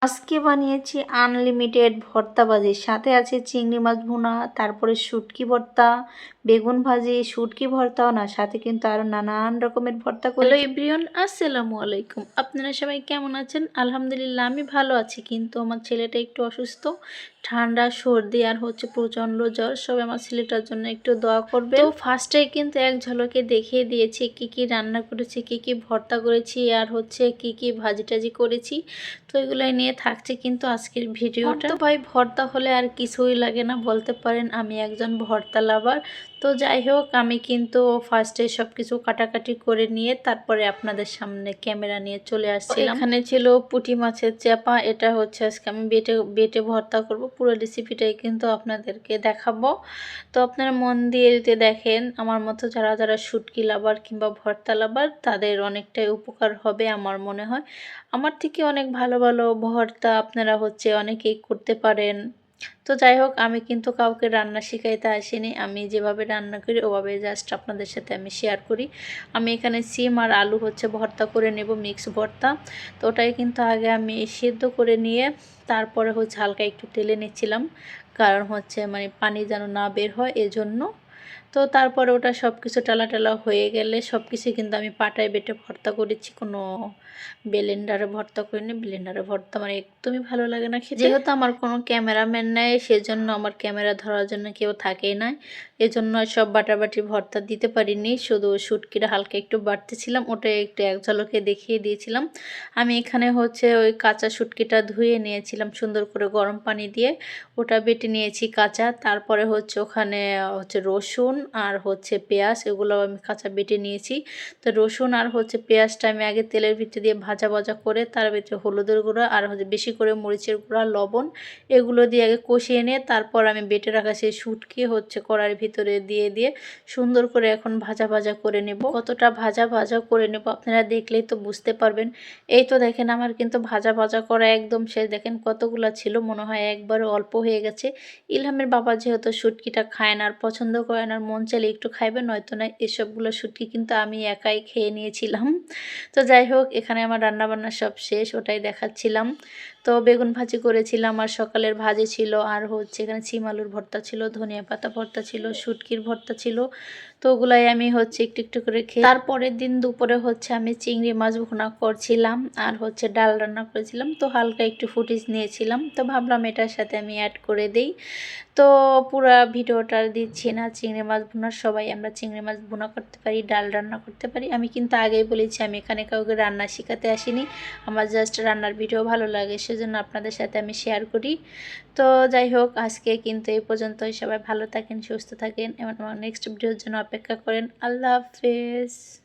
আজকে বানিয়েছি আনলিমিটেড ভর্তা ভাজি, সাথে আছে চিংড়ি মাছ ভুনা, তারপরে শুটকি ভর্তা, বেগুন ভাজি, শুটকি ভর্তাও না, সাথে কিন্তু আরও নানান রকমের ভর্তা করে। হ্যালো এভরিওয়ান, আসসালামু আলাইকুম। আপনারা সবাই কেমন আছেন? আলহামদুলিল্লাহ আমি ভালো আছি, কিন্তু আমার ছেলেটা একটু অসুস্থ, ঠান্ডা সর্দি আর হচ্ছে প্রচণ্ড জ্বর। সবাই আমার ছেলেটার জন্য একটু দোয়া করবে। তো ফার্স্টে কিন্তু এক ঝলকে দেখিয়ে দিয়েছি কি কি রান্না করেছি, কি কি ভর্তা করেছি, আর হচ্ছে কি কি ভাজি টাজি করেছি। তো এগুলাই নিয়ে থাকছে কিন্তু আজকের ভিডিওটা। তো ভাই ভর্তা হলে আর কিছুই লাগে না বলতে পারেন, আমি একজন ভর্তা লাভার। তো যাই হোক, আমি কিন্তু ফার্স্টে সব কিছু কাটাকাটি করে নিয়ে তারপরে আপনাদের সামনে ক্যামেরা নিয়ে চলে আসছিলাম। এখানে ছিল পুঁটি মাছের চাপা, এটা হচ্ছে আজকে আমি বেটে বেটে ভর্তা করব। পুরো রেসিপিটাই কিন্তু আপনাদেরকে দেখাবো। তো আপনারা মন দিয়ে যদি দেখেন, আমার মতো যারা যারা শুটকি লাভার কিংবা ভর্তা লাভার, তাদের অনেকটাই উপকার হবে আমার মনে হয়। আমার থেকে অনেক ভালো ভালো ভর্তা আপনারা হচ্ছে অনেকেই করতে পারেন। তো যাই হোক, আমি কিন্তু কাউকে রান্না শিখাইতে আসিনি, আমি যেভাবে রান্না করি ওভাবে জাস্ট আপনাদের সাথে আমি শেয়ার করি। আমি এখানে সিম আর আলু হচ্ছে ভর্তা করে নেব, মিক্স ভর্তা। তো ওটাই কিন্তু আগে আমি সিদ্ধ করে নিয়ে তারপরে হচ্ছে হালকা একটু তেলে নিচ্ছিলাম, কারণ হচ্ছে মানে পানি যেন না বের হয় এজন্য। তো তারপরে ওটা সব কিছু টালা টালা হয়ে গেলে সব কিছু কিন্তু আমি পাটায় বেটে ভর্তা করেছি, কোনো ব্লেন্ডারে ভর্তা করিনি। ব্লেন্ডারে ভর্তা আমার একদমই ভালো লাগে না খেতে। যেহেতু আমার কোনো ক্যামেরাম্যান নেই, সেজন্য আমার ক্যামেরা ধরার জন্য কেউ থাকেই না, এজন্য সব বাটাবাটি ভর্তা দিতে পারিনি। শুধু শুটকিটা হালকা একটু বাড়তেছিলাম, ওটা একটু এক ঝলকে দেখিয়ে দিয়েছিলাম। আমি এখানে হচ্ছে ওই কাঁচা শুটকিটা ধুয়ে নিয়েছিলাম সুন্দর করে গরম পানি দিয়ে, ওটা বেটে নিয়েছি কাঁচা। তারপরে হচ্ছে ওখানে হচ্ছে রসুন আর হচ্ছে পেঁয়াজ, এগুলো আমি কাঁচা বেটে নিয়েছি। তো রসুন আর হচ্ছে পেঁয়াজটা আমি আগে তেলের ভিতরে দিয়ে ভাজা ভাজা করে তার ভিতরে হলুদের গুঁড়া আর হচ্ছে বেশি করে মরিচের গুঁড়া, লবণ, এগুলো দিয়ে আগে কষিয়ে নিয়ে তারপর আমি বেটে রাখা সেই শুটকি হচ্ছে কড়াইয়ের ভিতরে দিয়ে দিয়ে সুন্দর করে এখন ভাজা ভাজা করে নেব। কতটা ভাজা ভাজা করে নেব আপনারা দেখলেই তো বুঝতে পারবেন। এই তো দেখেন আমার কিন্তু ভাজা ভাজা করা একদম শেষ। দেখেন কতগুলো ছিল, মনে হয় একবারে অল্প হয়ে গেছে। ইলহামের বাবা যেহেতু শুটকিটা খায় না আর পছন্দ করে না, মন চাইলে একটু খাইবে, নয়তো না। এসবগুলো শুটকি কিন্তু আমি একাই খেয়ে নিয়েছিলাম। তো যাই হোক, এখানে আমার রান্নাবান্না সব শেষ, ওটাই দেখাচ্ছিলাম। তো বেগুন ভাজি করেছিলাম, আর সকালের ভাজি ছিল, আর হচ্ছে এখানে সিম আলুর ভর্তা ছিল, ধনিয়া পাতা ভর্তা ছিল, শুটকির ভর্তা ছিল। তো ওগুলাই আমি হচ্ছে একটু একটু করে খেয়ে, তারপরের দিন দুপুরে হচ্ছে আমি চিংড়ি মাছ ভুনা করছিলাম আর হচ্ছে ডাল রান্না করেছিলাম। তো হালকা একটু ফুটেজ নিয়েছিলাম, তো ভাবলাম এটার সাথে আমি অ্যাড করে দেই। তো পুরা ভিডিওটা দিচ্ছি না। চিংড়ি মাছ ভুনা, সবাই আমরা চিংড়ি মাছ ভুনা করতে পারি, ডাল রান্না করতে পারি। আমি কিন্তু আগেই বলেছি আমি এখানে কাউকে রান্না শেখাতে আসিনি, আমার জাস্ট রান্নার ভিডিও ভালো লাগে, সেজন্য আপনাদের সাথে আমি শেয়ার করি। তো যাই হোক, আজকে কিন্তু এই পর্যন্তই। সবাই ভালো থাকেন, সুস্থ থাকেন এবং আমার নেক্সট ভিডিওর জন্য অপেক্ষা করেন। আল্লাহ হাফেজ।